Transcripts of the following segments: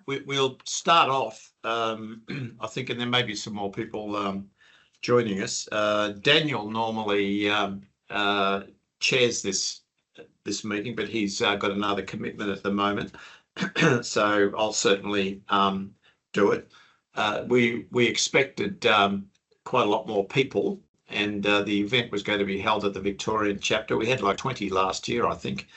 We'll start off, I think, and there may be some more people joining us. Daniel normally chairs this meeting, but he's got another commitment at the moment, so I'll certainly do it. We expected quite a lot more people, and the event was going to be held at the Victorian Chapter. We had like 20 last year, I think,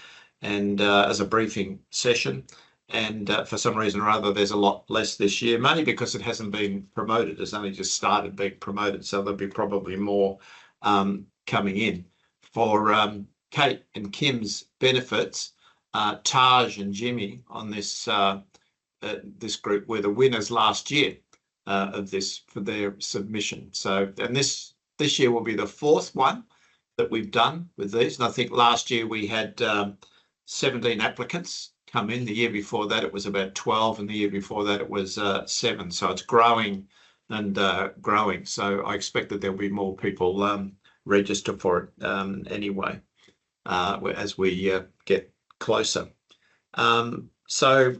and as a briefing session. And for some reason or other, there's a lot less this year, mainly because it hasn't been promoted. It's only just started being promoted, so there'll be probably more coming in. For Kate and Kim's benefits, Taj and Jimmy on this this group were the winners last year of this for their submission. So, and this year will be the fourth one that we've done with these. And I think last year we had 17 applicants come in. The year before that it was about 12, and the year before that it was 7. So it's growing and growing. So I expect that there'll be more people register for it anyway as we get closer. So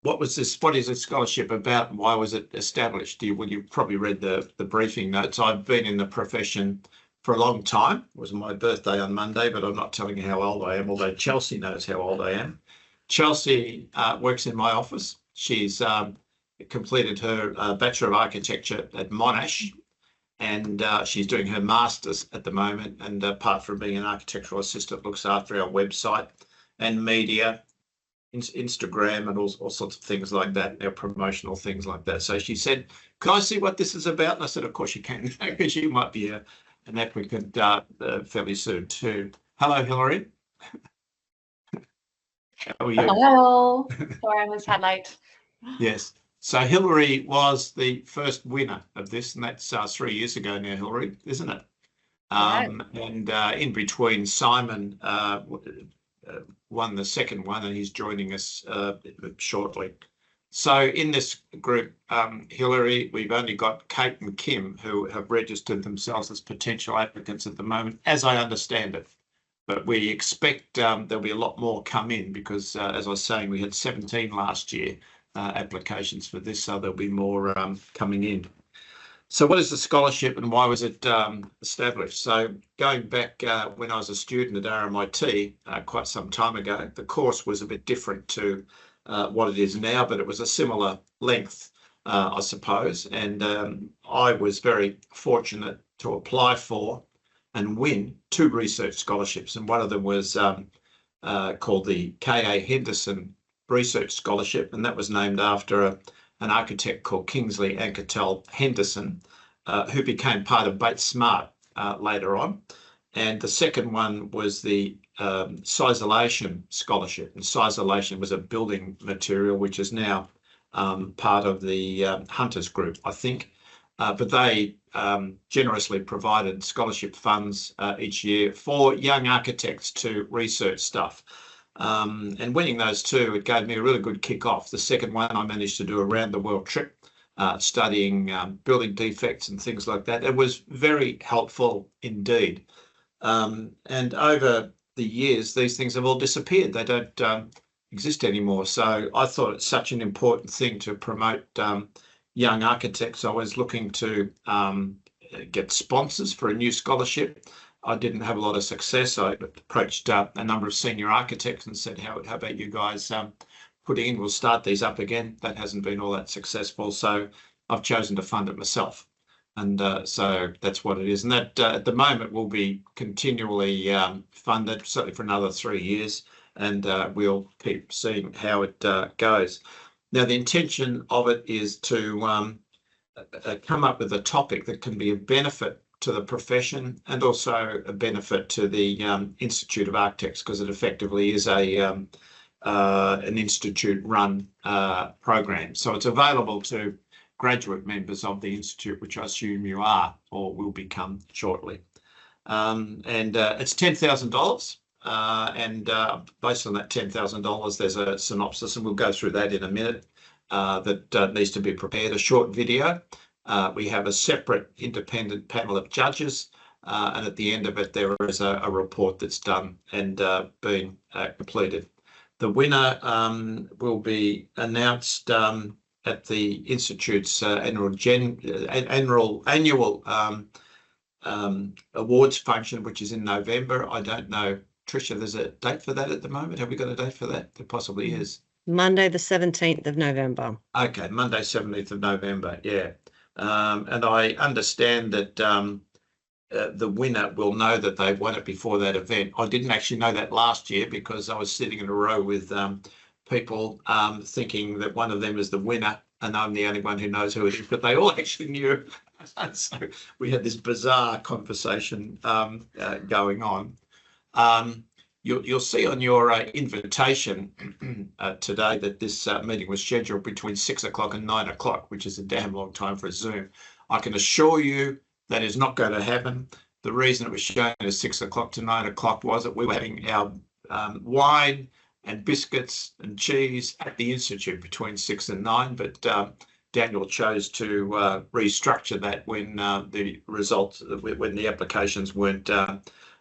what was this? What is this scholarship about? Why was it established? Well, you've probably read the briefing notes. I've been in the profession for a long time. It was my birthday on Monday, but I'm not telling you how old I am, although Chelsea knows how old I am. Chelsea works in my office. She's completed her Bachelor of Architecture at Monash, and she's doing her Masters at the moment. And apart from being an architectural assistant, looks after our website and media, Instagram, and all sorts of things like that, our promotional things like that. So she said, "Can I see what this is about?" And I said, "Of course you can," because you might be an applicant fairly soon too. Hello, Hilary. How are you? Hello. Sorry, I was late. Yes. So Hilary was the first winner of this, and that's 3 years ago now, Hilary, isn't it? Right. And in between, Simon won the second one, and he's joining us shortly. So in this group, Hilary, we've only got Kate and Kim who have registered themselves as potential applicants at the moment, as I understand it. But we expect there'll be a lot more come in because, as I was saying, we had 17 last year applications for this, so there'll be more coming in. So what is the scholarship and why was it established? So going back when I was a student at RMIT quite some time ago, the course was a bit different to what it is now, but it was a similar length, I suppose. And I was very fortunate to apply for and win 2 research scholarships. And one of them was called the K.A. Henderson Research Scholarship, and that was named after an architect called Kingsley Anketell Henderson, who became part of Bates Smart later on. And the second one was the Sisolation Scholarship. And Sisolation was a building material, which is now part of the Hunters Group, I think. But they generously provided scholarship funds each year for young architects to research stuff. And winning those 2, it gave me a really good kick off. The second one, I managed to do a round the world trip, studying building defects and things like that. It was very helpful indeed. And over the years, these things have all disappeared. They don't exist anymore. So I thought it's such an important thing to promote young architects. I was looking to get sponsors for a new scholarship. I didn't have a lot of success. I approached a number of senior architects and said, how about you guys putting in, we'll start these up again. That hasn't been all that successful. So I've chosen to fund it myself. And so that's what it is. And that at the moment will be continually funded, certainly for another 3 years. And we'll keep seeing how it goes. Now, the intention of it is to come up with a topic that can be a benefit to the profession and also a benefit to the Institute of Architects, because it effectively is an institute-run program. So it's available to graduate members of the Institute, which I assume you are or will become shortly. And it's $10,000. And based on that $10,000, there's a synopsis, and we'll go through that in a minute, that needs to be prepared, a short video. We have a separate independent panel of judges, and at the end of it, there is a report that's done and being completed. The winner will be announced at the Institute's annual awards function, which is in November. I don't know, Tricia, there's a date for that at the moment. Have we got a date for that? There possibly is. Monday, the 17th of November. Okay, Monday, 17th of November, yeah. And I understand that the winner will know that they've won it before that event. I didn't actually know that last year because I was sitting in a row with people thinking that one of them is the winner and I'm the only one who knows who it is, but they all actually knew. So we had this bizarre conversation going on. You'll see on your invitation today that this meeting was scheduled between 6 o'clock and 9 o'clock, which is a damn long time for a Zoom. I can assure you that is not going to happen. The reason it was shown as 6 o'clock to 9 o'clock was that we were having our wine and biscuits and cheese at the Institute between 6 and 9, but Daniel chose to restructure that when the results, when the applications weren't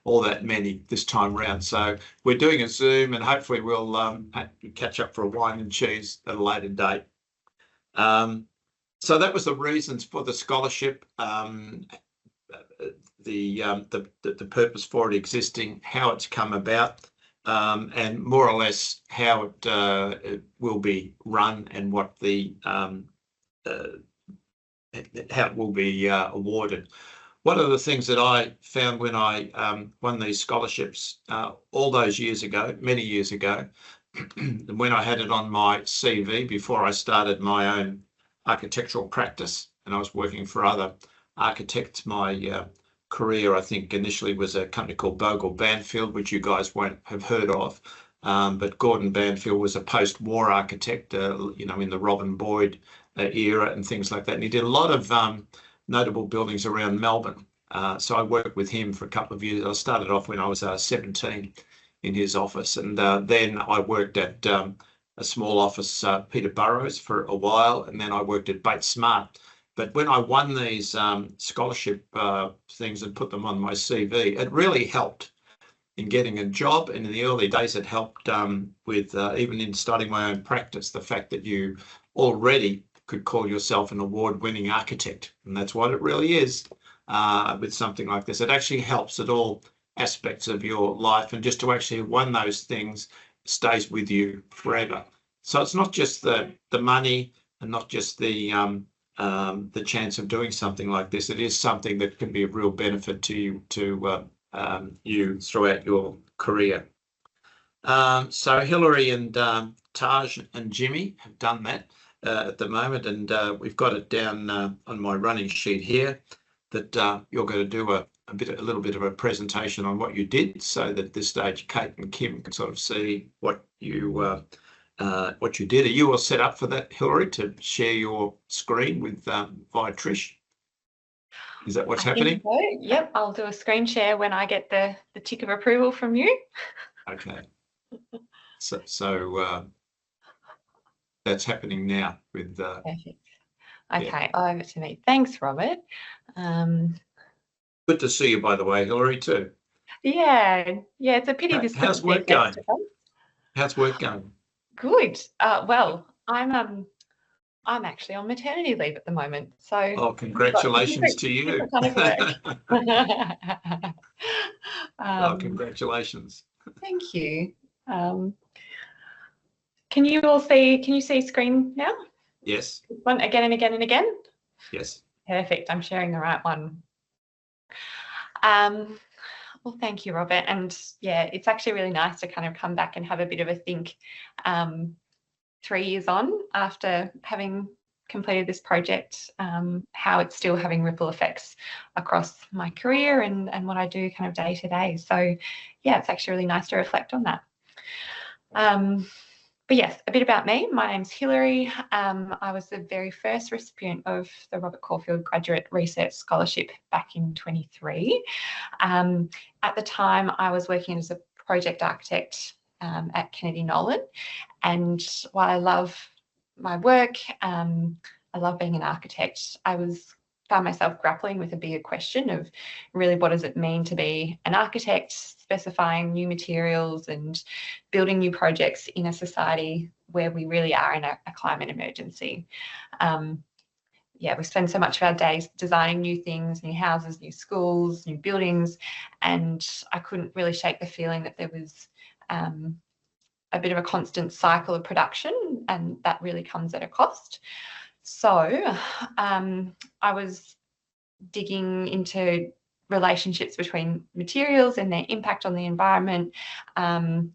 all that many this time round. So we're doing a Zoom and hopefully we'll catch up for a wine and cheese at a later date. So that was the reasons for the scholarship, the purpose for it existing, how it's come about, and more or less how it will be run and what the how it will be awarded. One of the things that I found when I won these scholarships all those years ago, many years ago, when I had it on my CV before I started my own architectural practice, and I was working for other architects. My career, I think, initially was a company called Bogle Banfield, which you guys won't have heard of. But Gordon Banfield was a post-war architect, you know, in the Robin Boyd era and things like that. And he did a lot of notable buildings around Melbourne. So I worked with him for a couple of years. I started off when I was 17 in his office. And then I worked at a small office, Peter Burrows, for a while. And then I worked at Bates Smart. But when I won these scholarship things and put them on my CV, it really helped in getting a job. And in the early days, it helped with even in starting my own practice, the fact that you already could call yourself an award-winning architect. And that's what it really is with something like this. It actually helps at all aspects of your life. And just to actually have won those things stays with you forever. So it's not just the money and not just the chance of doing something like this. It is something that can be of real benefit to you, you throughout your career. So Hillary and Taj and Jimmy have done that at the moment, and we've got it down on my running sheet here that you're going to do a little bit of a presentation on what you did, so that at this stage Kate and Kim can sort of see what you did. Are you all set up for that, Hillary, to share your screen with via Trish? Is that what's happening? So. Yep, I'll do a screen share when I get the tick of approval from you. Okay. So that's happening now with. Perfect. Okay, over to me. Thanks, Robert. Good to see you, by the way, Hillary, too. Yeah, it's a pity this. How's work going? How's work going? Good. Well, I'm actually on maternity leave at the moment, so. Oh, congratulations to you. Congratulations. Thank you. Can you all see? Can you see screen now? Yes. One again and again and again. Yes. Perfect. I'm sharing the right one. Well, thank you, Robert. And yeah, it's actually really nice to kind of come back and have a bit of a think 3 years on after having completed this project, how it's still having ripple effects across my career and what I do kind of day to day. So yeah, it's actually really nice to reflect on that. But yes, a bit about me. My name's Hillary. I was the very first recipient of the Robert Caulfield Graduate Research Scholarship back in 23. At the time, I was working as a project architect at Kennedy Nolan. And while I love my work, I love being an architect, I was found myself grappling with a bigger question of really what does it mean to be an architect, specifying new materials and building new projects in a society where we really are in a climate emergency. We spend so much of our days designing new things, new houses, new schools, new buildings, and I couldn't really shake the feeling that there was a bit of a constant cycle of production, and that really comes at a cost. So I was digging into relationships between materials and their impact on the environment, and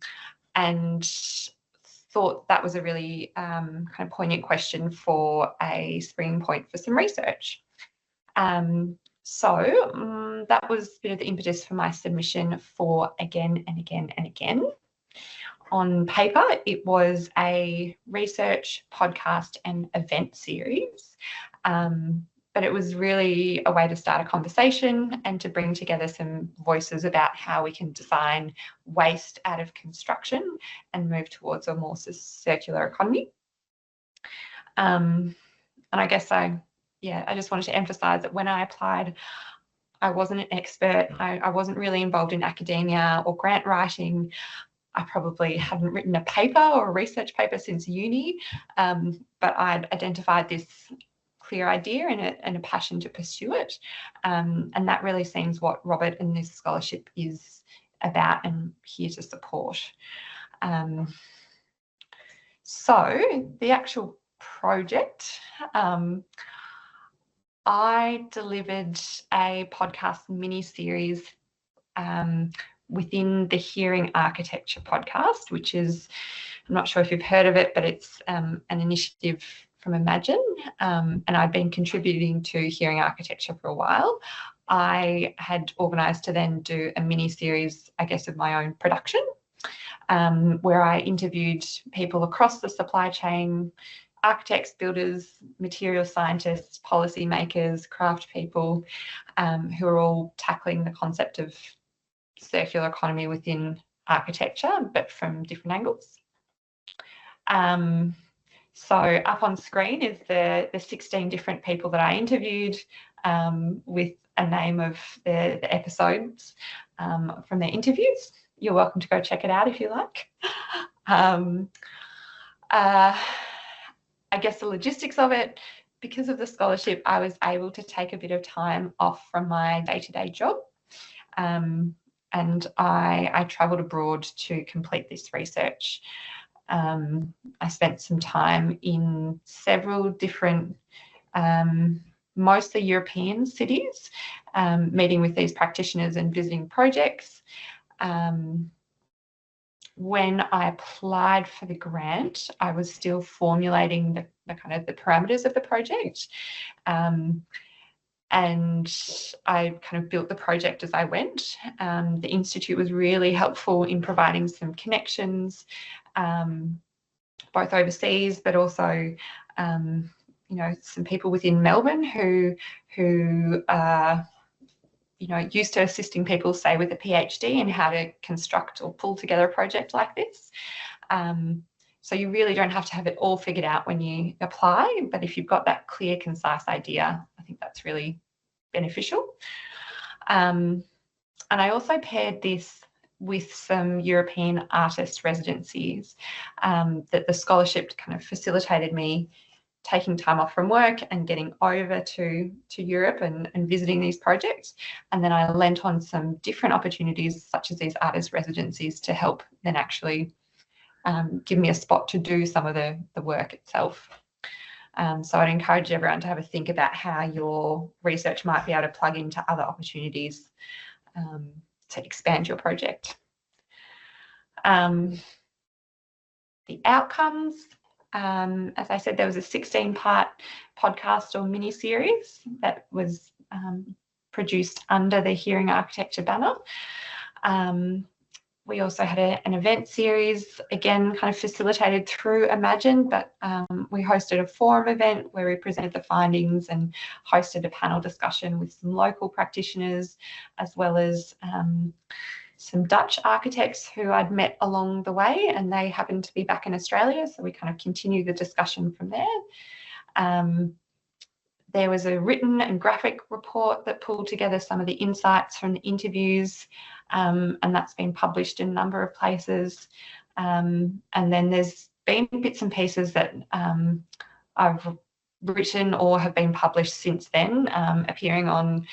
thought that was a really kind of poignant question for a springing point for some research. So that was a bit of the impetus for my submission for Again and Again and Again. On paper, it was a research, podcast and event series, but it was really a way to start a conversation and to bring together some voices about how we can design waste out of construction and move towards a more circular economy. And I guess I just wanted to emphasise that when I applied, I wasn't an expert. I wasn't really involved in academia or grant writing. I probably hadn't written a paper or a research paper since uni, but I'd identified this clear idea and a passion to pursue it. And that really seems what Robert and this scholarship is about and here to support. So the actual project, I delivered a podcast mini-series within the Hearing Architecture podcast, which is, I'm not sure if you've heard of it, but it's an initiative from EmAGN, and I've been contributing to Hearing Architecture for a while. I had organised to then do a mini-series, I guess, of my own production, where I interviewed people across the supply chain, architects, builders, material scientists, policy makers, craft people, who are all tackling the concept of circular economy within architecture, but from different angles. So up on screen is the 16 different people that I interviewed, with a name of the episodes from their interviews. You're welcome to go check it out if you like. I guess the logistics of it, because of the scholarship, I was able to take a bit of time off from my day-to-day job. And I travelled abroad to complete this research. I spent some time in several different, mostly European cities, meeting with these practitioners and visiting projects. When I applied for the grant, I was still formulating the kind of the parameters of the project. And I kind of built the project as I went. The Institute was really helpful in providing some connections, both overseas, but also, some people within Melbourne who are, used to assisting people, say, with a PhD in how to construct or pull together a project like this. So you really don't have to have it all figured out when you apply, but if you've got that clear, concise idea, I think that's really beneficial. And I also paired this with some European artist residencies that the scholarship kind of facilitated me taking time off from work and getting over to Europe and visiting these projects. And then I lent on some different opportunities, such as these artist residencies, to help then actually give me a spot to do some of the work itself. So I'd encourage everyone to have a think about how your research might be able to plug into other opportunities to expand your project. The outcomes, as I said, there was a 16-part podcast or mini-series that was produced under the Hearing Architecture banner. We also had an event series, again, kind of facilitated through EmAGN, but we hosted a forum event where we presented the findings and hosted a panel discussion with some local practitioners, as well as some Dutch architects who I'd met along the way, and they happened to be back in Australia, so we kind of continued the discussion from there. There was a written and graphic report that pulled together some of the insights from the interviews, and that's been published in a number of places. And then there's been bits and pieces that I've written or have been published since then, appearing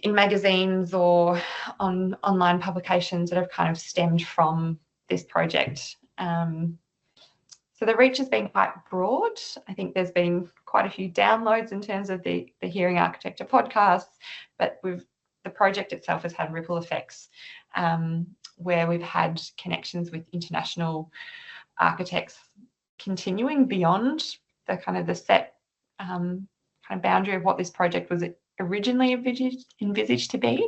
in magazines or on online publications that have kind of stemmed from this project. So the reach has been quite broad. I think there's been quite a few downloads in terms of the Hearing Architecture podcasts, but the project itself has had ripple effects, where we've had connections with international architects continuing beyond the set kind of boundary of what this project was originally envisaged to be.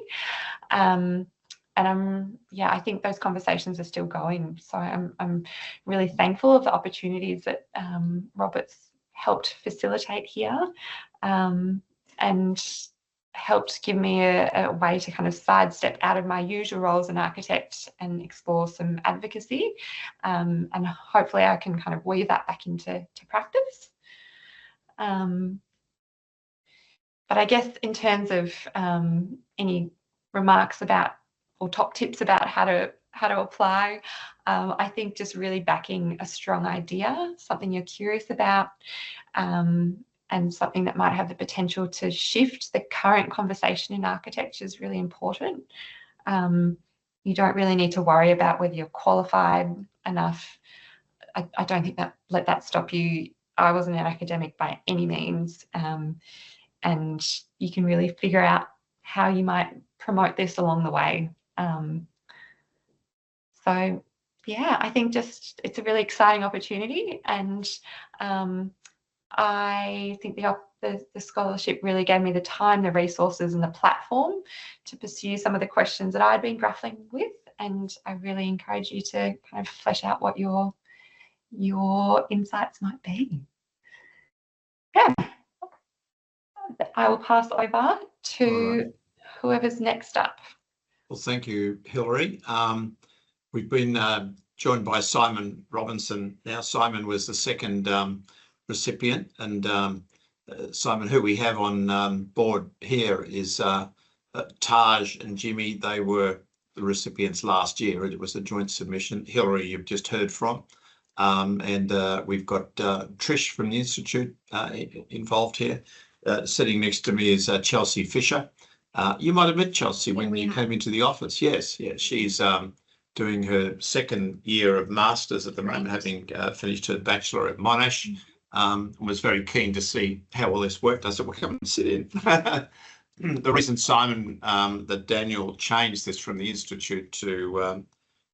And I think those conversations are still going. So I'm really thankful of the opportunities that Robert's helped facilitate here, and helped give me a way to kind of sidestep out of my usual role as an architect and explore some advocacy. And hopefully I can kind of weave that back into practice. But I guess in terms of any remarks about or top tips about how to apply, I think just really backing a strong idea, something you're curious about, and something that might have the potential to shift the current conversation in architecture is really important. You don't really need to worry about whether you're qualified enough. I don't think let that stop you. I wasn't an academic by any means, and you can really figure out how you might promote this along the way. So yeah, I think just it's a really exciting opportunity, and I think the scholarship really gave me the time, the resources and the platform to pursue some of the questions that I'd been grappling with, and I really encourage you to kind of flesh out what your insights might be. Yeah, I will pass over to whoever's next up. Well, thank you, Hilary. We've been joined by Simon Robinson. Now, Simon was the second recipient, and Simon, who we have on board here, is Taj and Jimmy. They were the recipients last year. It was a joint submission. Hilary, you've just heard from. And we've got Trish from the Institute involved here. Sitting next to me is Chelsea Fisher. You might have met Chelsea when you came into the office. Yes, she's doing her second year of masters at the moment, having finished her bachelor at Monash. Was very keen to see how all this worked. I said, well, come and sit in. The reason, Simon, that Daniel changed this from the Institute to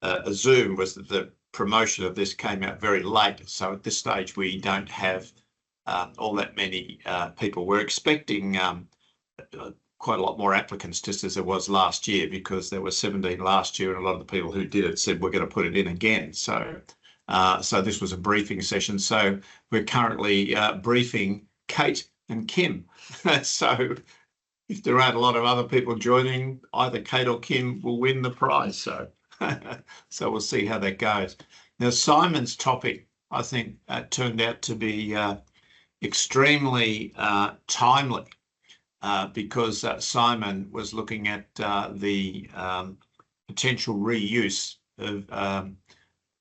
a Zoom was that the promotion of this came out very late. So at this stage, we don't have all that many people. We're expecting quite a lot more applicants, just as there was last year, because there were 17 last year, and a lot of the people who did it said we're going to put it in again. So this was a briefing session. So we're currently briefing Kate and Kim. So if there aren't a lot of other people joining, either Kate or Kim will win the prize. So so we'll see how that goes. Now, Simon's topic, I think, turned out to be extremely timely. Because Simon was looking at the potential reuse of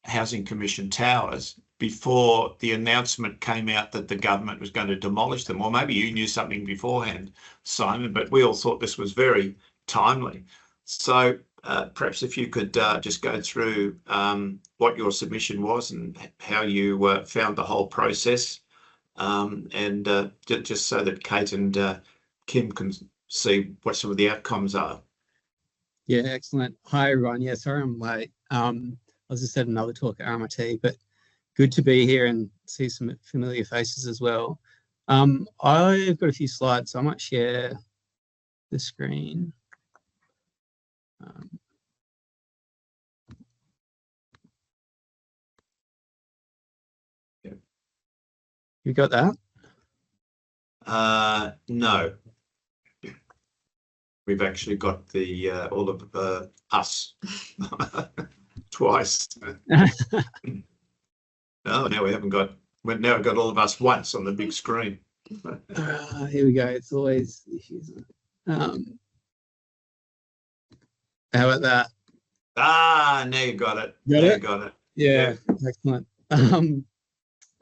Housing Commission towers before the announcement came out that the government was going to demolish them. Or maybe you knew something beforehand, Simon, but we all thought this was very timely. So perhaps if you could just go through what your submission was and how you found the whole process, and just so that Kate and Kim can see what some of the outcomes are. Yeah, excellent. Hi, everyone. Yeah, sorry I'm late. I was just at another talk at RMIT, but good to be here and see some familiar faces as well. I've got a few slides, so I might share the screen. You got that? No. We've actually got the all of us twice. Oh, now we haven't got. Now we've got all of us once on the big screen. Here we go. It's always issues. How about that? Ah, now you got it. Got Now it? you got it. Yeah, excellent.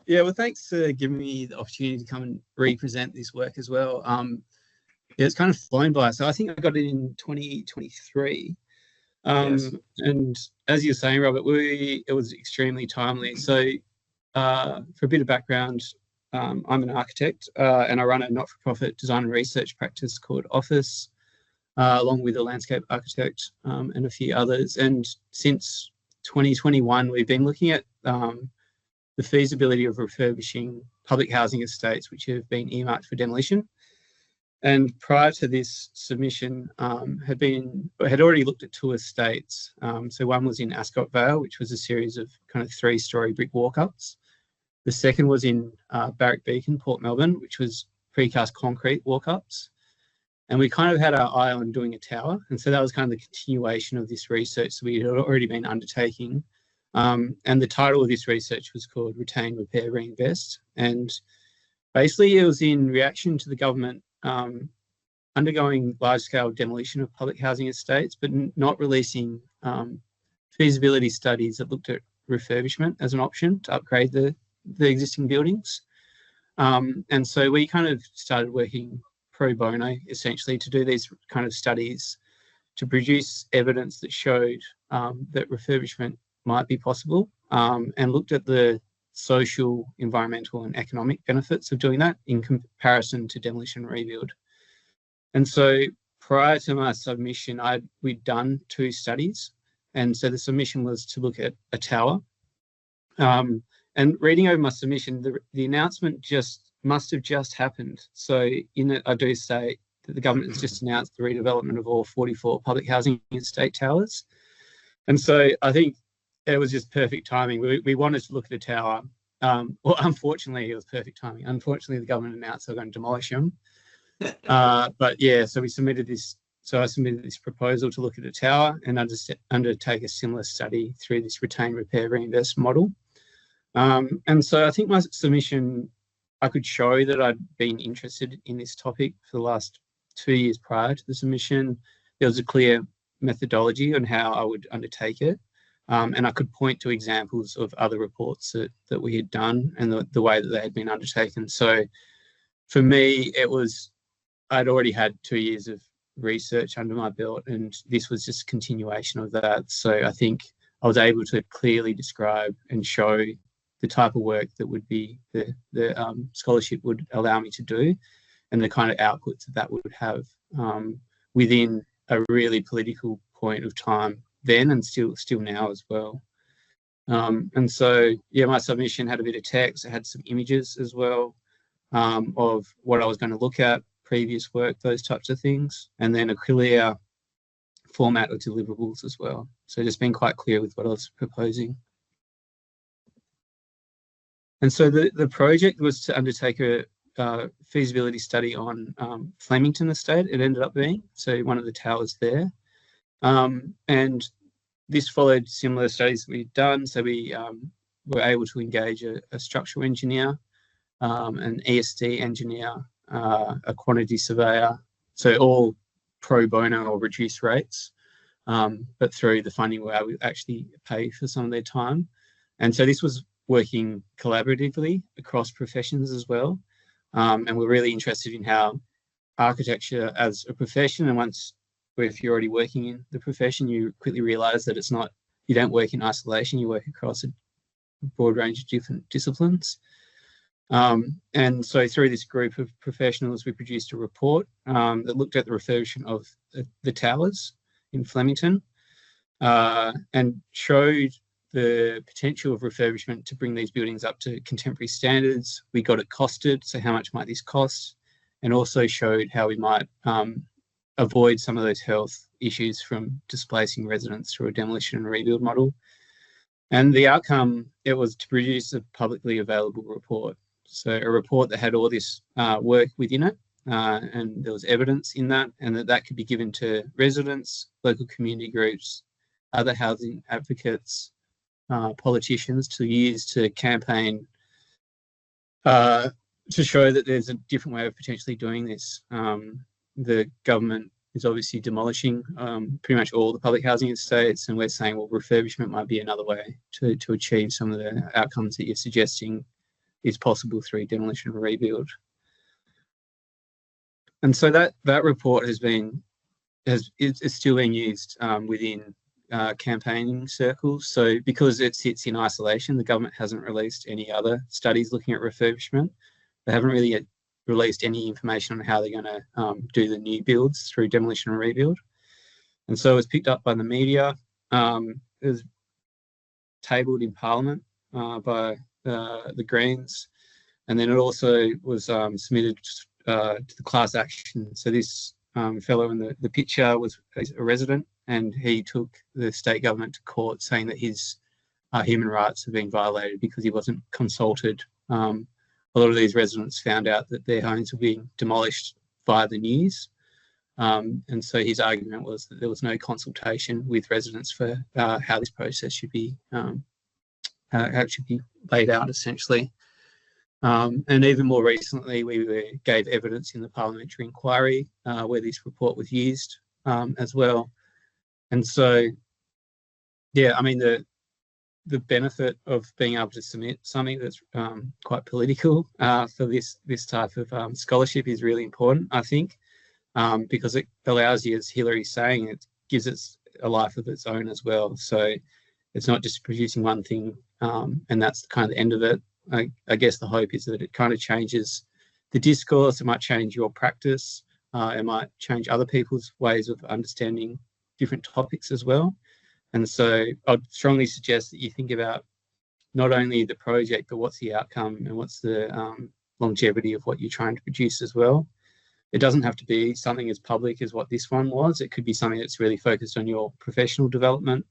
Yeah, well, thanks for giving me the opportunity to come and represent this work as well. Yeah, it's kind of flown by. So I think I got it in 2023. Yes. And as you're saying, Robert, it was extremely timely. So for a bit of background, I'm an architect and I run a not-for-profit design and research practice called Office, along with a landscape architect and a few others. And since 2021, we've been looking at the feasibility of refurbishing public housing estates which have been earmarked for demolition. And prior to this submission, had already looked at 2 estates. So one was in Ascot Vale, which was a series of kind of 3-storey brick walk-ups. The second was in Barrack Beacon, Port Melbourne, which was precast concrete walk-ups. And we kind of had our eye on doing a tower. And so that was kind of the continuation of this research that we had already been undertaking. And the title of this research was called Retain, Repair, Reinvest. And basically it was in reaction to the government undergoing large-scale demolition of public housing estates, but not releasing feasibility studies that looked at refurbishment as an option to upgrade the existing buildings. And so we kind of started working pro bono, essentially, to do these kind of studies to produce evidence that showed that refurbishment might be possible, and looked at the social, environmental and economic benefits of doing that in comparison to demolition and rebuild. And so prior to my submission, we'd done 2 studies. And so the submission was to look at a tower. And reading over my submission, the announcement must have just happened. So in it, I do say that the government has just announced the redevelopment of all 44 public housing estate towers. And so I think it was just perfect timing. We wanted to look at a tower. Well, unfortunately, it was perfect timing. Unfortunately, the government announced they were going to demolish them. But yeah, so we submitted this. So I submitted this proposal to look at a tower and undertake a similar study through this retain, repair, reinvest model. And so I think my submission, I could show that I'd been interested in this topic for the last 2 years prior to the submission. There was a clear methodology on how I would undertake it. And I could point to examples of other reports that we had done and the way that they had been undertaken. So for me, I'd already had 2 years of research under my belt, and this was just a continuation of that. So I think I was able to clearly describe and show the type of work that would be the scholarship would allow me to do, and the kind of outputs that would have within a really political point of time then and still now as well. And so, yeah, my submission had a bit of text. It had some images as well of what I was going to look at, previous work, those types of things, and then a clear format of deliverables as well. So just being quite clear with what I was proposing. And so the project was to undertake a feasibility study on Flemington Estate, it ended up being, so one of the towers there. And this followed similar studies that we'd done. So we were able to engage a structural engineer, an ESD engineer, a quantity surveyor, so all pro bono or reduced rates, but through the funding where we actually pay for some of their time. And so this was working collaboratively across professions as well. And we're really interested in how architecture as a profession, and if you're already working in the profession, you quickly realize that you don't work in isolation, you work across a broad range of different disciplines. And so through this group of professionals, we produced a report that looked at the refurbishment of the towers in Flemington and showed the potential of refurbishment to bring these buildings up to contemporary standards. We got it costed, so how much might this cost? And also showed how we might avoid some of those health issues from displacing residents through a demolition and rebuild model. And the outcome, it was to produce a publicly available report. So a report that had all this work within it, and there was evidence in that, and that could be given to residents, local community groups, other housing advocates, politicians to use to campaign to show that there's a different way of potentially doing this. The government is obviously demolishing pretty much all the public housing in states, and we're saying, well, refurbishment might be another way to achieve some of the outcomes that you're suggesting is possible through demolition and rebuild. And so that report is still being used within campaigning circles. So because it sits in isolation, the government hasn't released any other studies looking at refurbishment. They haven't really released any information on how they're going to do the new builds through demolition and rebuild. And so it was picked up by the media. It was tabled in Parliament by the Greens. And then it also was submitted to the class action. So this fellow in the picture was a resident, and he took the state government to court saying that his human rights have been violated because he wasn't consulted. A lot of these residents found out that their homes were being demolished via the news. And so his argument was that there was no consultation with residents for how this process should be, how it should be laid out, essentially. And even more recently, we gave evidence in the parliamentary inquiry where this report was used as well. And so, yeah, I mean, the benefit of being able to submit something that's quite political for this type of scholarship is really important, I think, because it allows you, as Hillary's saying, it gives it a life of its own as well. So it's not just producing one thing and that's kind of the end of it. I guess the hope is that it kind of changes the discourse. It might change your practice. It might change other people's ways of understanding different topics as well. And so I'd strongly suggest that you think about not only the project, but what's the outcome and what's the longevity of what you're trying to produce as well. It doesn't have to be something as public as what this one was. It could be something that's really focused on your professional development.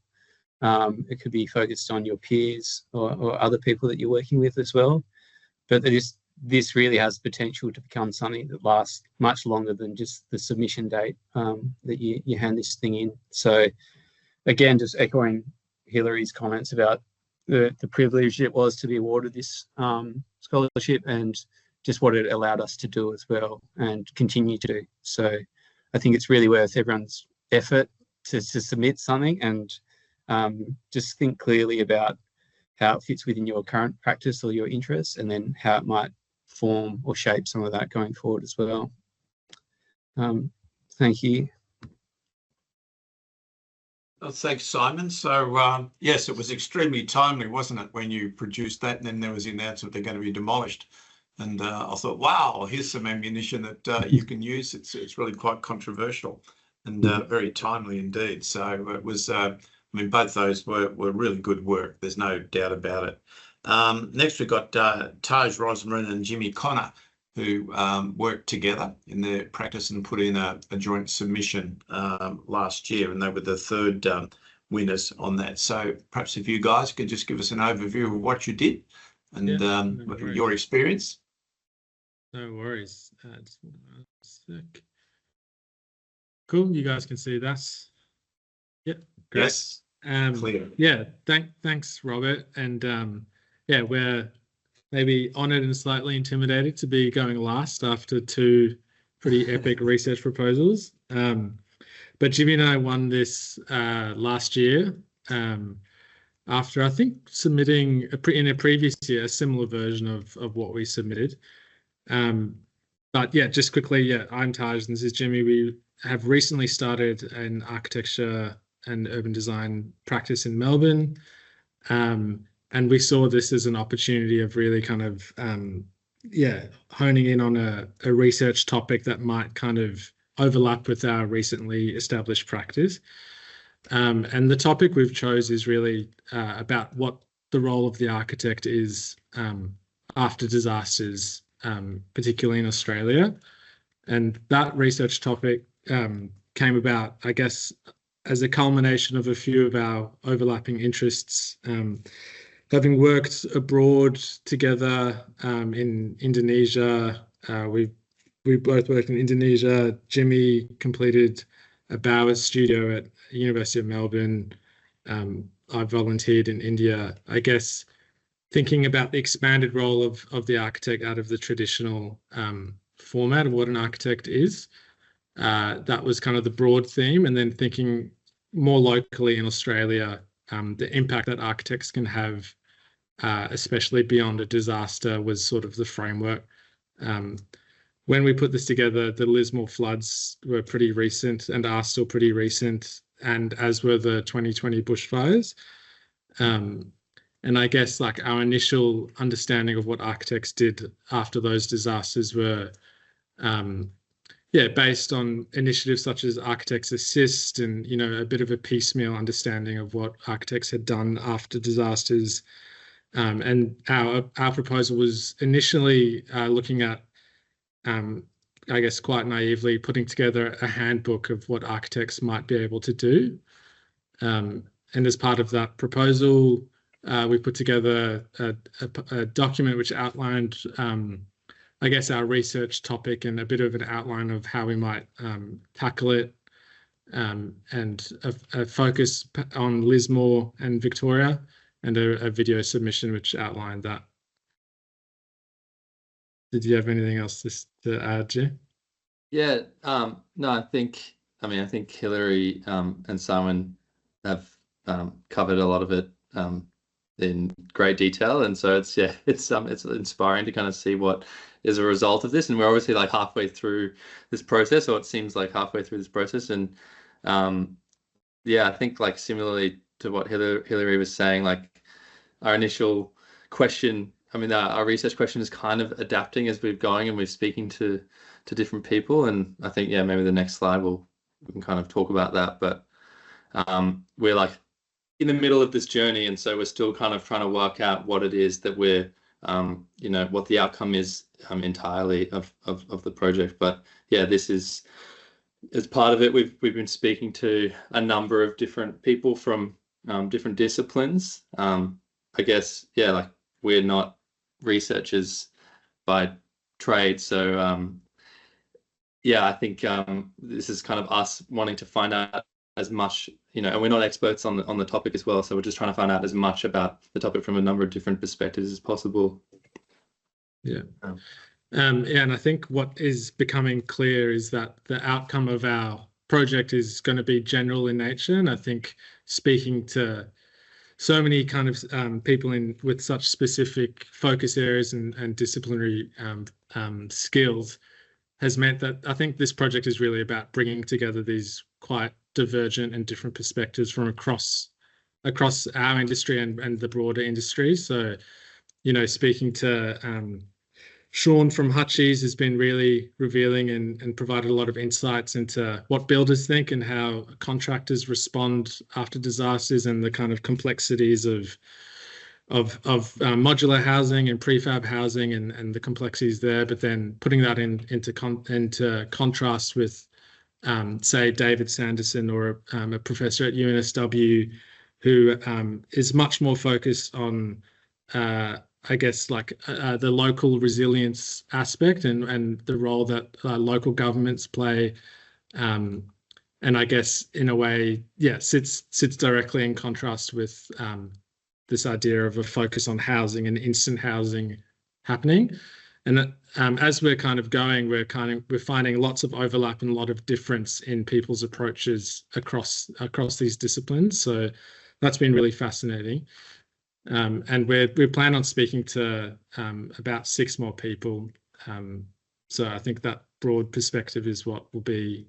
It could be focused on your peers or other people that you're working with as well. But this really has potential to become something that lasts much longer than just the submission date that you hand this thing in. So again, just echoing Hillary's comments about the privilege it was to be awarded this scholarship and just what it allowed us to do as well and continue to do. So I think it's really worth everyone's effort to submit something and just think clearly about how it fits within your current practice or your interests, and then how it might form or shape some of that going forward as well. Thank you. Well, thanks, Simon. So, yes, it was extremely timely, wasn't it, when you produced that, and then there was the announcement they're going to be demolished. And I thought, wow, here's some ammunition that you can use. It's really quite controversial and very timely indeed. So it was, I mean, both those were really good work. There's no doubt about it. Next, we've got Taj Rosmarin and Jimmy Connor, who worked together in their practice and put in a joint submission last year, and they were the third winners on that. So perhaps if you guys could just give us an overview of what you did and your experience. No worries. Just one sec. Cool. You guys can see that. Yep. Great. Yes. Clear. Yeah. Thanks, Robert. And yeah, we're maybe honoured and slightly intimidated to be going last after two pretty epic research proposals. But Jimmy and I won this last year after, I think, submitting in a previous year a similar version of what we submitted. But yeah, just quickly, yeah, I'm Taj and this is Jimmy. We have recently started an architecture and urban design practice in Melbourne. And we saw this as an opportunity of really kind of, honing in on a research topic that might kind of overlap with our recently established practice. And the topic we've chose is really about what the role of the architect is after disasters, particularly in Australia. And that research topic came about, I guess, as a culmination of a few of our overlapping interests. Having worked abroad together in Indonesia, we both worked in Indonesia. Jimmy completed a Bowers studio at the University of Melbourne. I volunteered in India. I guess thinking about the expanded role of the architect out of the traditional format of what an architect is. That was kind of the broad theme, and then thinking more locally in Australia, the impact that architects can have, especially beyond a disaster, was sort of the framework. When we put this together, the Lismore floods were pretty recent and are still pretty recent, and as were the 2020 bushfires. And I guess like our initial understanding of what architects did after those disasters were, based on initiatives such as Architects Assist and, you know, a bit of a piecemeal understanding of what architects had done after disasters. And our proposal was initially looking at, I guess quite naively, putting together a handbook of what architects might be able to do. And as part of that proposal, we put together a document which outlined, I guess, our research topic and a bit of an outline of how we might tackle it, and a focus on Lismore and Victoria, and a video submission which outlined that. Did you have anything else to add, Jay? Yeah, no, I think Hilary and Simon have covered a lot of it in great detail, and so it's inspiring to kind of see what is a result of this. And we're obviously like halfway through this process, or it seems like halfway through this process. And I think like similarly to what Hilary was saying, like our initial question, our research question is kind of adapting as we're going, and we're speaking to different people. And I think, maybe the next slide we can kind of talk about that. But we're like in the middle of this journey, and so we're still kind of trying to work out what it is that we're, what the outcome is entirely of the project. But this is, as part of it, we've been speaking to a number of different people from different disciplines. I guess, like we're not researchers by trade, so I think this is kind of us wanting to find out as much, and we're not experts on the topic as well, so we're just trying to find out as much about the topic from a number of different perspectives as possible. And I think what is becoming clear is that the outcome of our project is going to be general in nature. And I think speaking to so many kind of people with such specific focus areas and disciplinary skills has meant that I think this project is really about bringing together these quite divergent and different perspectives from across our industry and the broader industry. So, speaking to Sean from Hutchies has been really revealing and provided a lot of insights into what builders think and how contractors respond after disasters, and the kind of complexities of modular housing and prefab housing and the complexities there. But then putting that into contrast with, say, David Sanderson, or a professor at UNSW, who is much more focused on I guess like the local resilience aspect and the role that local governments play, and I guess in a way, sits directly in contrast with this idea of a focus on housing and instant housing happening. And as we're kind of going, we're finding lots of overlap and a lot of difference in people's approaches across these disciplines. So that's been really fascinating. And we plan on speaking to about 6 more people. So I think that broad perspective is what will be,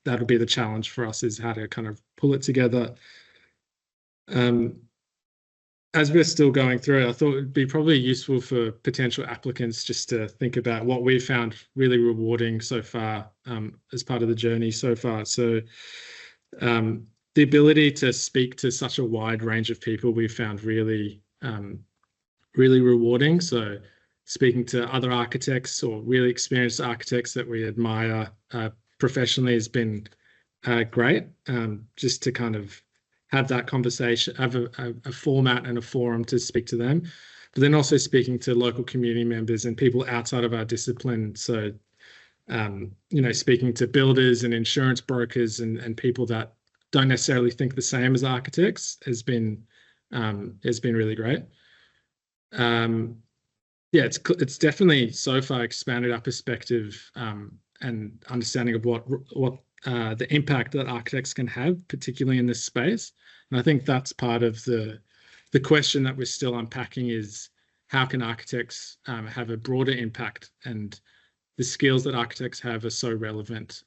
that'll be the challenge for us, is how to kind of pull it together. As we're still going through it, I thought it'd be probably useful for potential applicants just to think about what we found really rewarding so far, as part of the journey so far. So the ability to speak to such a wide range of people we found really, really rewarding. So speaking to other architects or really experienced architects that we admire professionally has been great, just to kind of have that conversation, have a format and a forum to speak to them. But then also speaking to local community members and people outside of our discipline. So, speaking to builders and insurance brokers and people that don't necessarily think the same as architects has been really great. yeah, it's definitely so far expanded our perspective and understanding of what the impact that architects can have, particularly in this space. And I think that's part of the question that we're still unpacking is how can architects have a broader impact, and the skills that architects have are so relevant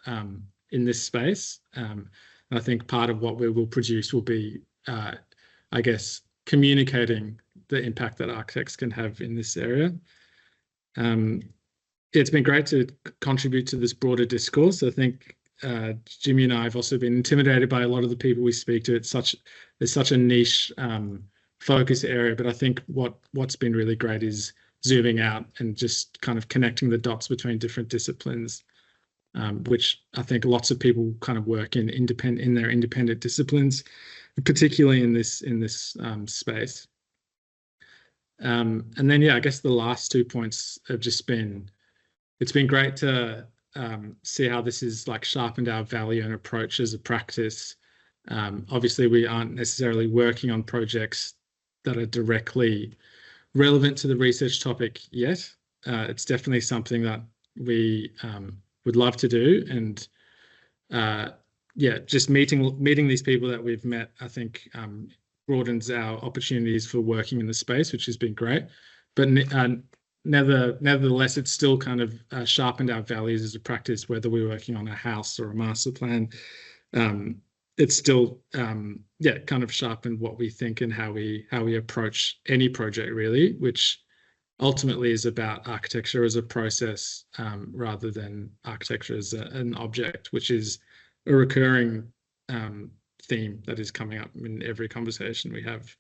in this space. And I think part of what we will produce will be, I guess, communicating the impact that architects can have in this area. It's been great to contribute to this broader discourse. I think Jimmy and I have also been intimidated by a lot of the people we speak to. It's such a niche focus area, but I think what's been really great is zooming out and just kind of connecting the dots between different disciplines, which I think lots of people kind of work in their independent disciplines, particularly in this space. And then, yeah, I guess the last 2 points have just been, it's been great to see how this has like sharpened our value and approach as a practice. Obviously, we aren't necessarily working on projects that are directly relevant to the research topic yet. It's definitely something that we would love to do. And yeah, just meeting these people that we've met, I think broadens our opportunities for working in the space, which has been great. But nevertheless, it's still kind of sharpened our values as a practice, whether we're working on a house or a master plan. It's still, yeah, kind of sharpened what we think and how we approach any project, really, which ultimately is about architecture as a process rather than architecture as an object, which is a recurring theme that is coming up in every conversation we have.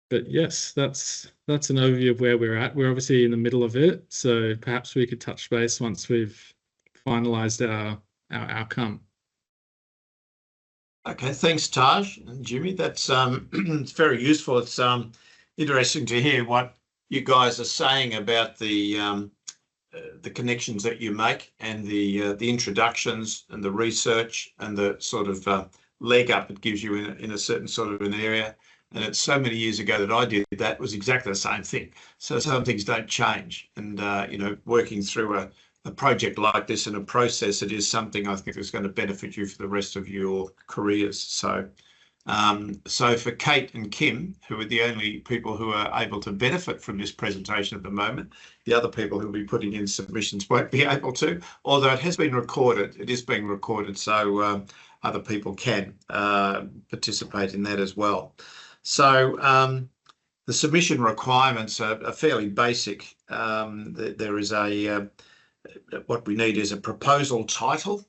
But yes, that's an overview of where we're at. We're obviously in the middle of it, so perhaps we could touch base once we've finalised our outcome. Okay, thanks, Taj and Jimmy. That's it's very useful. It's interesting to hear what you guys are saying about the connections that you make and the introductions and the research and the sort of leg up it gives you in a certain sort of an area. And it's so many years ago that I did that, was exactly the same thing. So some things don't change. And, you know, working through a project like this and a process, it is something I think is going to benefit you for the rest of your careers. So, so for Kate and Kim, who are the only people who are able to benefit from this presentation at the moment, the other people who will be putting in submissions won't be able to, although it has been recorded. It is being recorded, so other people can participate in that as well. So the submission requirements are fairly basic. There is what we need is a proposal title,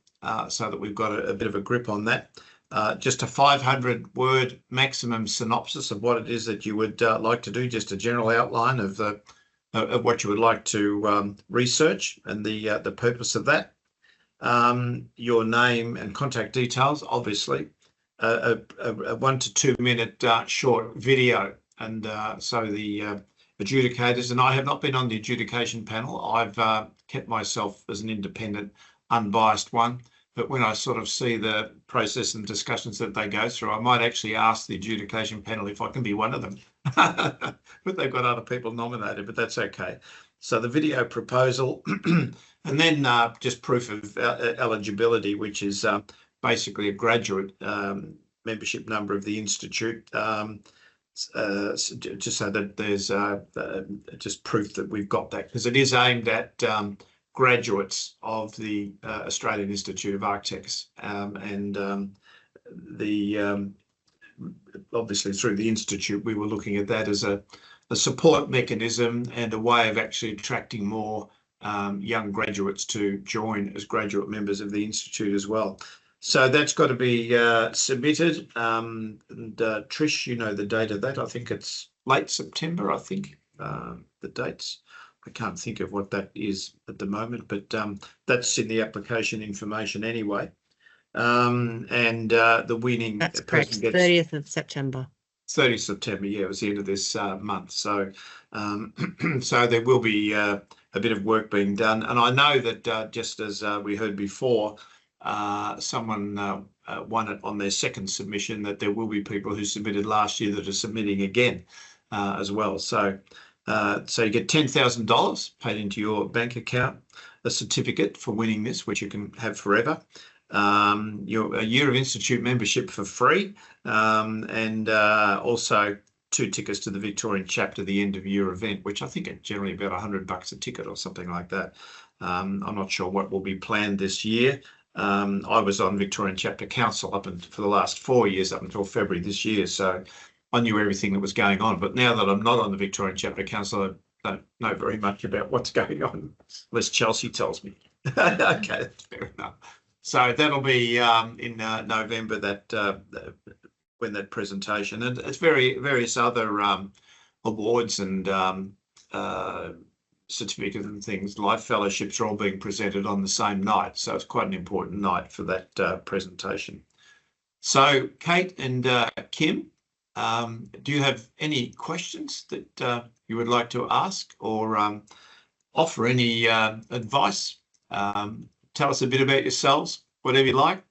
so that we've got a bit of a grip on that. Just a 500-word maximum synopsis of what it is that you would like to do, just a general outline of what you would like to research and the purpose of that. Your name and contact details, obviously. A 1 to 2 minute short video, and so the adjudicators, and I have not been on the adjudication panel. I've kept myself as an independent, unbiased one, but when I sort of see the process and discussions that they go through, I might actually ask the adjudication panel if I can be one of them. But they've got other people nominated, but that's okay. So the video proposal, and then just proof of eligibility, which is basically a graduate membership number of the Institute, just so that there's just proof that we've got that, because it is aimed at graduates of the Australian Institute of Architects, and obviously through the Institute we were looking at that as a support mechanism and a way of actually attracting more young graduates to join as graduate members of the Institute as well. So that's got to be submitted. And Trish, you know the date of that. I think it's late September, I think, the dates. I can't think of what that is at the moment, but that's in the application information anyway. And the winning... That's correct, 30th of September. 30th September, yeah, it was the end of this month. So, so there will be a bit of work being done. And I know that just as we heard before, someone won it on their second submission, that there will be people who submitted last year that are submitting again as well. So you get $10,000 paid into your bank account, a certificate for winning this, which you can have forever. A year of Institute membership for free, and also 2 tickets to the Victorian Chapter, the end of year event, which I think are generally about $100 a ticket or something like that. I'm not sure what will be planned this year. I was on Victorian Chapter Council for the last 4 years, up until February this year, so I knew everything that was going on. But now that I'm not on the Victorian Chapter Council, I don't know very much about what's going on, unless Chelsea tells me. Okay, that's fair enough. So that'll be in November, that when that presentation, and it's various other awards and certificates and things. Life fellowships are all being presented on the same night, so it's quite an important night for that presentation. So Kate and Kim, do you have any questions that you would like to ask, or offer any advice? Tell us a bit about yourselves, whatever you like.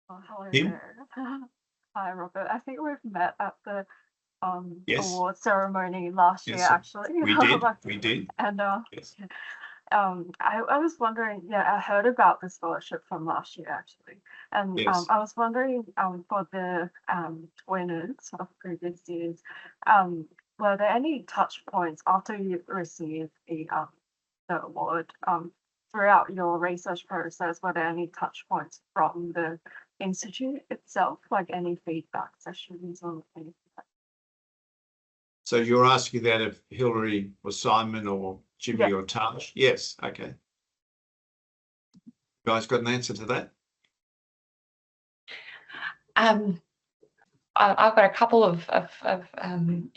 Oh, hello Kim? there. Hi, Robert. I think we've met at the Yes. award ceremony last year, Yes, actually. We did. We did. And Yes. I was wondering, I heard about the scholarship from last year, actually. And Yes. I was wondering, for the winners of previous years, were there any touch points after you received the award, throughout your research process? Were there any touch points from the institute itself, like any feedback sessions or anything? So you're asking that of Hilary or Simon or Jimmy or Taj? Yes. Okay. You guys got an answer to that? I've got a couple of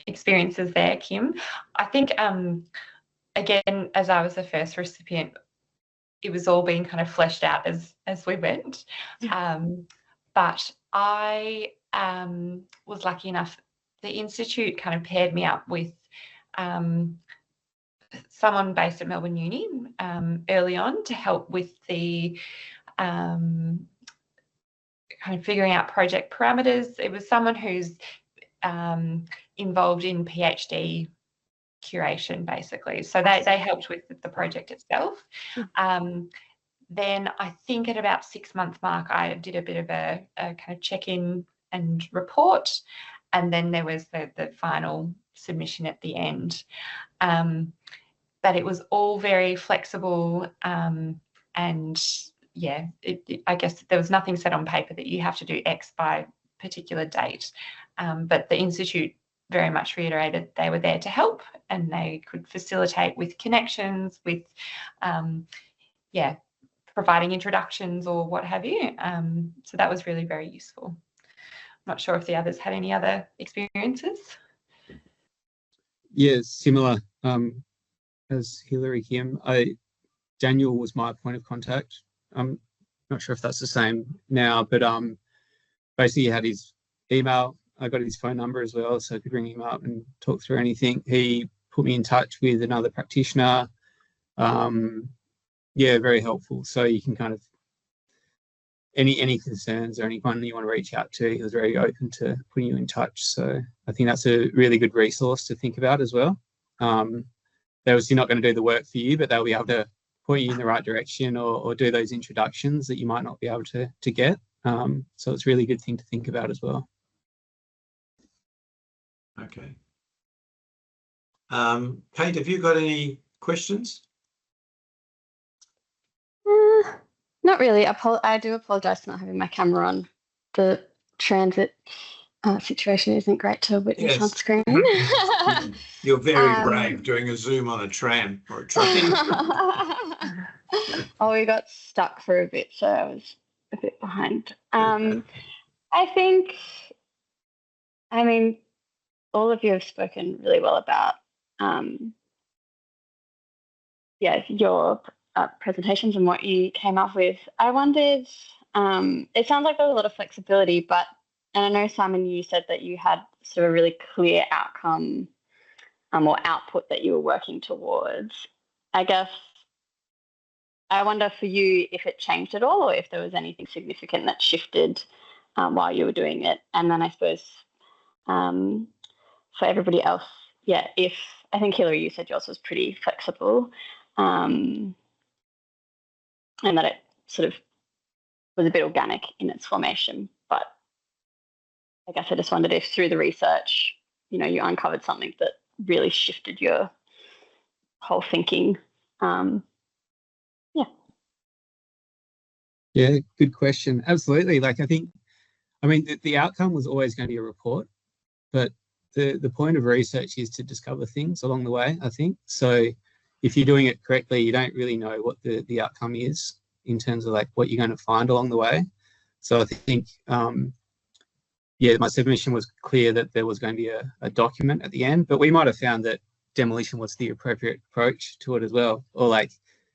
experiences there, Kim. I think, again, as I was the first recipient, it was all being kind of fleshed out as we went. But I was lucky enough, the Institute kind of paired me up with someone based at Melbourne Uni early on to help with the kind of figuring out project parameters. It was someone who's involved in PhD curation, basically. So they helped with the project itself. Then I think at about 6-month mark, I did a bit of a kind of check-in and report. And then there was the final submission at the end. But it was all very flexible. And yeah, I guess there was nothing set on paper that you have to do X by particular date. But the Institute very much reiterated they were there to help, and they could facilitate with connections, with, providing introductions or what have you. So that was really very useful. Not sure if the others had any other experiences. Yeah, similar as Hilary, Kim. Daniel was my point of contact. I'm not sure if that's the same now, but basically he had his email. I got his phone number as well, so I could ring him up and talk through anything. He put me in touch with another practitioner. Yeah, very helpful. So you can kind of, any concerns or anyone you want to reach out to, he was very open to putting you in touch. So I think that's a really good resource to think about as well. They're obviously not going to do the work for you, but they'll be able to point you in the right direction or do those introductions that you might not be able to get. So it's a really good thing to think about as well. Okay. Kate, have you got any questions? Not really. I do apologise for not having my camera on. The transit situation isn't great to witness on screen. You're very brave doing a Zoom on a tram or a train. Oh, we got stuck for a bit, so I was a bit behind. I think, all of you have spoken really well about, your presentations and what you came up with. I wondered, it sounds like there was a lot of flexibility, and I know, Simon, you said that you had sort of a really clear outcome or output that you were working towards. I guess I wonder for you if it changed at all, or if there was anything significant that shifted while you were doing it. And then I suppose for everybody else, if I think Hilary, you said yours was pretty flexible, and that it sort of was a bit organic in its formation. But I guess I just wondered if through the research, you uncovered something that really shifted your whole thinking. Yeah, good question. Absolutely. Like, the outcome was always going to be a report, but the point of research is to discover things along the way, I think. So if you're doing it correctly, you don't really know what the outcome is in terms of like what you're going to find along the way. So I think, my submission was clear that there was going to be a document at the end, but we might have found that demolition was the appropriate approach to it as well. Or like,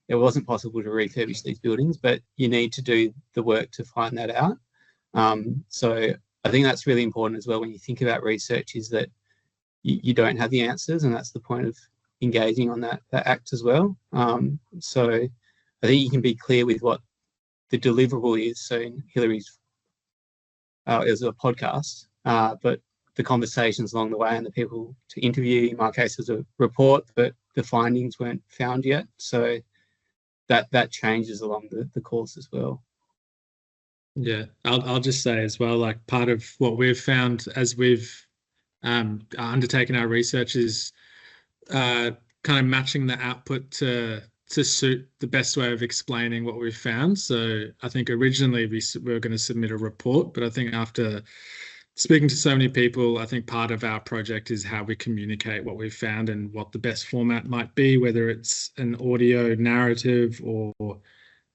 it wasn't possible to refurbish these buildings, but you need to do the work to find that out. So I think that's really important as well when you think about research, is that you don't have the answers, and that's the point of engaging on that act as well. So I think you can be clear with what the deliverable is. So in Hilary's, it was a podcast, but the conversations along the way and the people to interview, in my case, was a report, but the findings weren't found yet. So that changes along the course as well. Yeah, I'll just say as well, like part of what we've found as we've undertaken our research is kind of matching the output to suit the best way of explaining what we've found. So I think originally we were going to submit a report, but I think after speaking to so many people, I think part of our project is how we communicate what we've found and what the best format might be, whether it's an audio narrative or a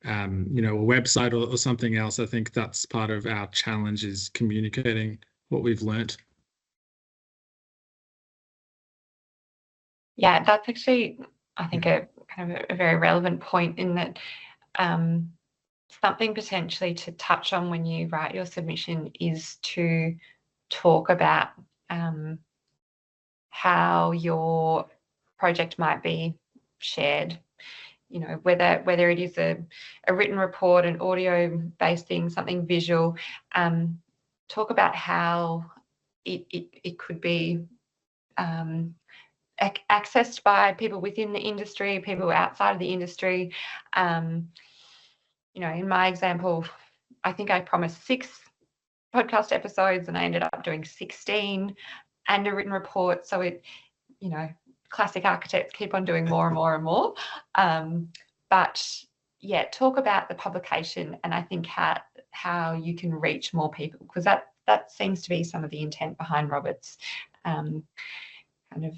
website or something else. I think that's part of our challenge, is communicating what we've learnt. Yeah, that's actually, I think, a kind of a very relevant point, in that something potentially to touch on when you write your submission is to talk about how your project might be shared. Whether it is a written report, an audio-based thing, something visual. Talk about how it could be accessed by people within the industry, people outside of the industry. In my example, I think I promised 6 podcast episodes and I ended up doing 16 and a written report. So classic architects keep on doing more and more and more. But yeah, talk about the publication, and I think how you can reach more people, because that seems to be some of the intent behind Robert's kind of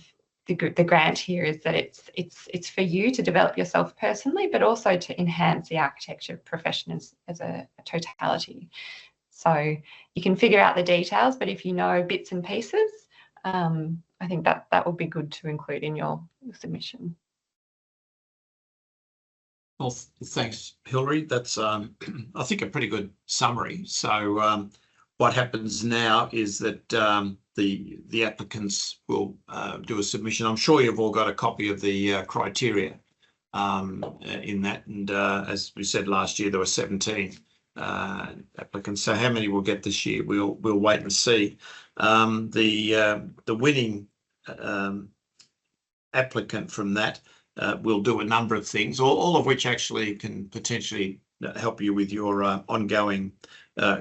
the grant here, is that it's for you to develop yourself personally, but also to enhance the architecture profession as a totality. So you can figure out the details, but if you know bits and pieces, I think that would be good to include in your submission. Well, thanks, Hilary. That's, I think, a pretty good summary. So what happens now is that the applicants will do a submission. I'm sure you've all got a copy of the criteria in that. And as we said last year, there were 17 applicants. So how many we'll get this year, we'll wait and see. The winning applicant from that will do a number of things, all of which actually can potentially help you with your ongoing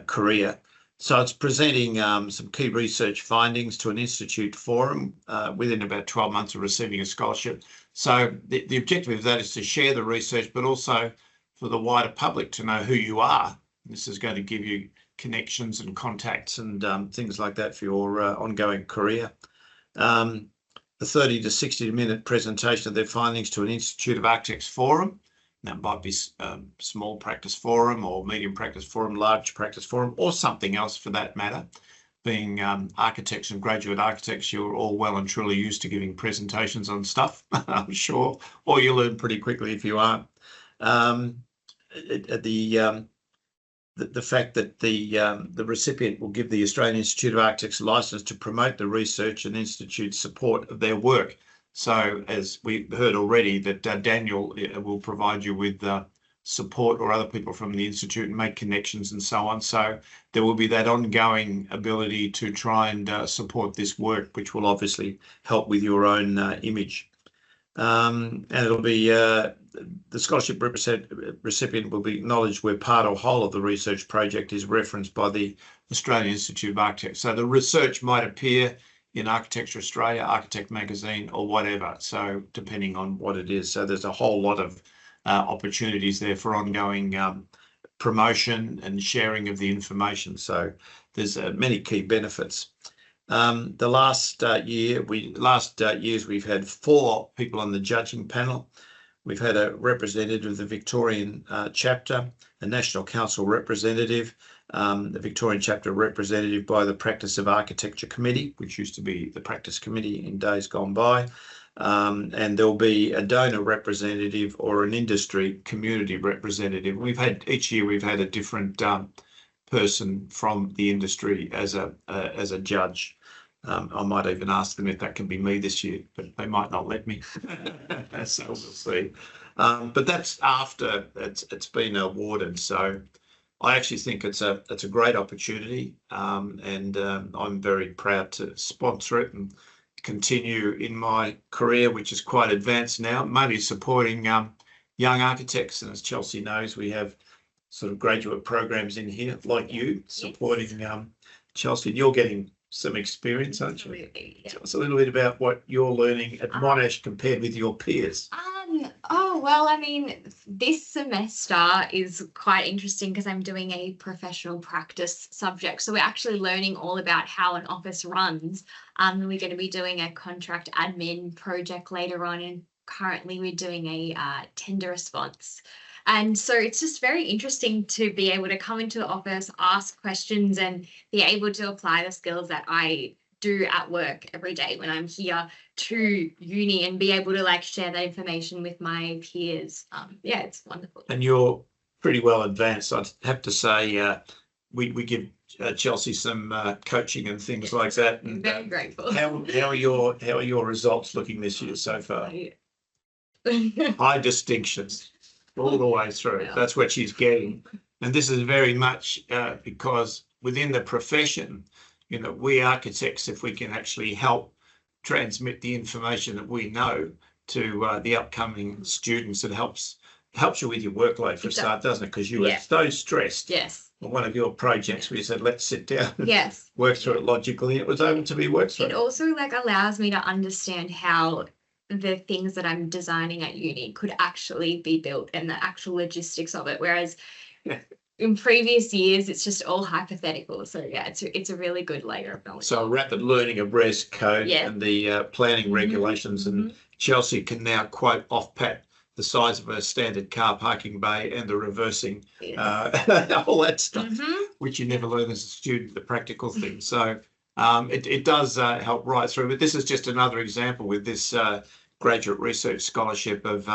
career. So it's presenting some key research findings to an institute forum within about 12 months of receiving a scholarship. So the objective of that is to share the research, but also for the wider public to know who you are. This is going to give you connections and contacts and things like that for your ongoing career. A 30 to 60 minute presentation of their findings to an Institute of Architects forum. That might be small practice forum or medium practice forum, large practice forum, or something else for that matter. Being architects and graduate architects, you're all well and truly used to giving presentations on stuff, I'm sure, or you learn pretty quickly if you aren't. The fact that the recipient will give the Australian Institute of Architects a licence to promote the research and institute support of their work. So as we heard already, that Daniel will provide you with support or other people from the Institute and make connections and so on. So there will be that ongoing ability to try and support this work, which will obviously help with your own image. And it'll be the scholarship recipient will be acknowledged where part or whole of the research project is referenced by the Australian Institute of Architects. So the research might appear in Architecture Australia, Architect Magazine, or whatever. So depending on what it is. So there's a whole lot of opportunities there for ongoing promotion and sharing of the information. So there's many key benefits. The last years we've had 4 people on the judging panel. We've had a representative of the Victorian chapter, a National Council representative, the Victorian chapter representative by the Practice of Architecture Committee, which used to be the Practice Committee in days gone by. And there'll be a donor representative or an industry community representative. Each year we've had a different person from the industry as a judge. I might even ask them if that can be me this year, but they might not let me. So we'll see. But that's after it's been awarded. So I actually think it's a great opportunity, and I'm very proud to sponsor it and continue in my career, which is quite advanced now, mainly supporting young architects. And as Chelsea knows, we have sort of graduate programs in here, like you, supporting Chelsea. You're getting some experience, aren't you? Absolutely. Yeah. Tell us a little bit about what you're learning at Monash compared with your peers. Oh, well, I mean, this semester is quite interesting because I'm doing a professional practice subject. So we're actually learning all about how an office runs. We're going to be doing a contract admin project later on, and currently we're doing a tender response. And so it's just very interesting to be able to come into the office, ask questions, and be able to apply the skills that I do at work every day when I'm here to uni, and be able to like share that information with my peers. Yeah, it's wonderful. And you're pretty well advanced. I'd have to say we give Chelsea some coaching and things like that. And very grateful. How are your results looking this year so far? High distinctions all the way through. Yeah. That's what she's getting. And this is very much because within the profession, we architects, if we can actually help transmit the information that we know to the upcoming students, it helps you with your workload for a start, doesn't it? Because you were so stressed. Yes. On one of your projects where you said, let's sit down and Yes. work through it logically. It was able to be worked through. It also like allows me to understand how the things that I'm designing at uni could actually be built and the actual logistics of it. Whereas in previous years, it's just all hypothetical. So yeah, it's a really good layer of knowledge. So a rapid learning of res code and the planning regulations, and Chelsea can now quote off pat the size of a standard car parking bay and the reversing, all that stuff, which you never learn as a student, the practical things. So it does help right through. But this is just another example with this graduate research scholarship of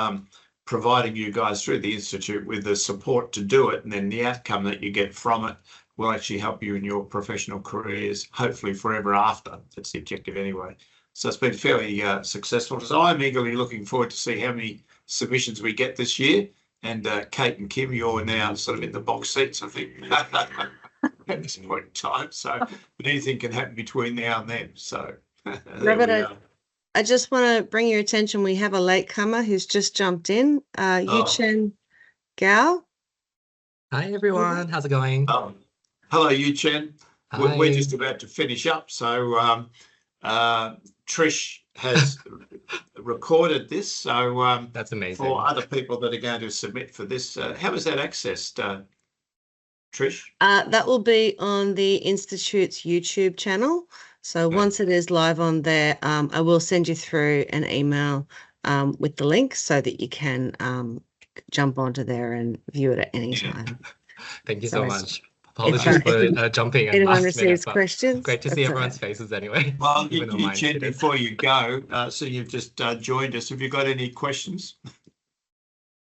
providing you guys through the Institute with the support to do it, and then the outcome that you get from it will actually help you in your professional careers, hopefully forever after. That's the objective anyway. So it's been fairly successful. So I'm eagerly looking forward to see how many submissions we get this year. And Kate and Kim, you're now sort of in the box seats, I think, at this point in time. So but anything can happen between now and then. So Robert, I just want to bring your attention. We have a latecomer who's just jumped in. Yuchen Gao. Hi, everyone. How's it going? Hello, Yuchen. We're just about to finish up. So Trish has recorded this. So that's amazing. For other people that are going to submit for this, how is that accessed, Trish? That will be on the Institute's YouTube channel. So once it is live on there, I will send you through an email with the link so that you can jump onto there and view it at any time. Thank you so much. Apologies for jumping. Anyone receives questions? Great to see everyone's faces anyway. Well, you Chen, before you go, so you've just joined us. Have you got any questions?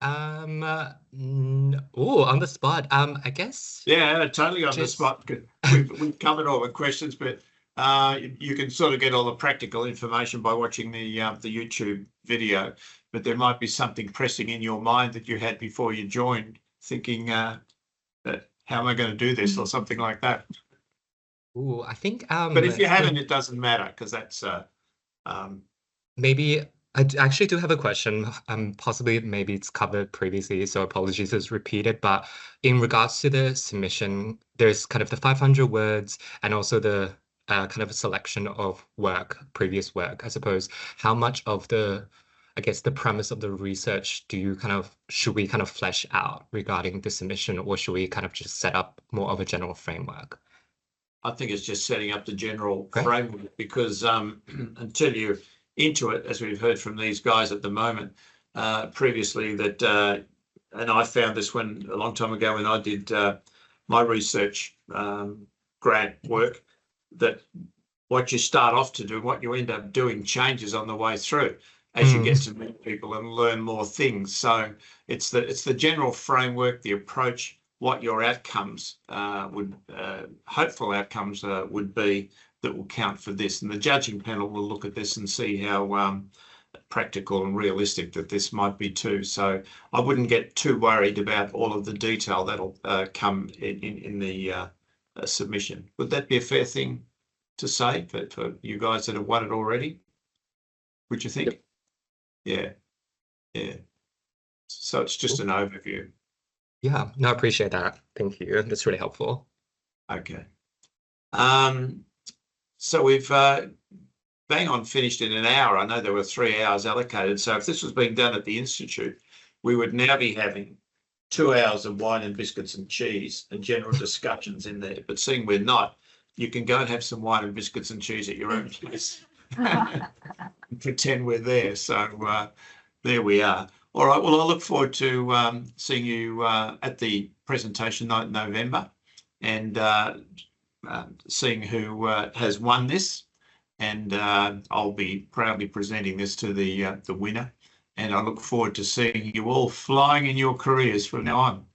On the spot. I guess. Yeah, totally on the spot. We've covered all the questions, but You can sort of get all the practical information by watching the YouTube video, but there might be something pressing in your mind that you had before you joined, thinking, that, how am I going to do this, or something like that. Ooh, I think But if you haven't, it doesn't matter, because that's maybe I actually do have a question. Possibly maybe it's covered previously, so apologies if it's repeated. But in regards to the submission, there's kind of the 500 words and also the kind of a selection of work, previous work, I suppose. How much of the, I guess, the premise of the research should we kind of flesh out regarding the submission, or should we kind of just set up more of a general framework? I think it's just setting up the general framework, because until you're into it, as we've heard from these guys at the moment, previously that, and I found this one a long time ago when I did my research grant work, that what you start off to do, what you end up doing changes on the way through as you get to meet people and learn more things. So it's the general framework, the approach, what your outcomes hopeful outcomes would be that will count for this. And the judging panel will look at this and see how practical and realistic that this might be too. So I wouldn't get too worried about all of the detail that'll come in the submission. Would that be a fair thing to say for you guys that have won it already? Would you think? Yep. Yeah. So it's just an overview. Yeah, no, I appreciate that. Thank you. That's really helpful. Okay. So we've bang on finished in an hour. I know there were 3 hours allocated. So if this was being done at the Institute, we would now be having 2 hours of wine and biscuits and cheese and general discussions in there. But seeing we're not, you can go and have some wine and biscuits and cheese at your own place. Pretend we're there. So there we are. All right. Well, I look forward to seeing you at the presentation night in November, and seeing who has won this. And I'll be proudly presenting this to the winner. And I look forward to seeing you all flying in your careers from now on.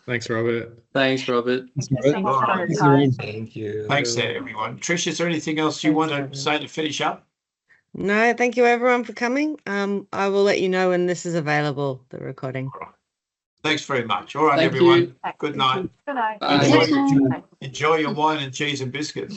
Thanks, Robert. Thanks, Robert. Thank you. Thanks to everyone. Trish, is there anything else you want to say to finish up? No, thank you everyone for coming. I will let you know when this is available, the recording. Thanks very much. All right, Thank everyone. you. Good night. Good night. Bye. Enjoy your wine and cheese and biscuits.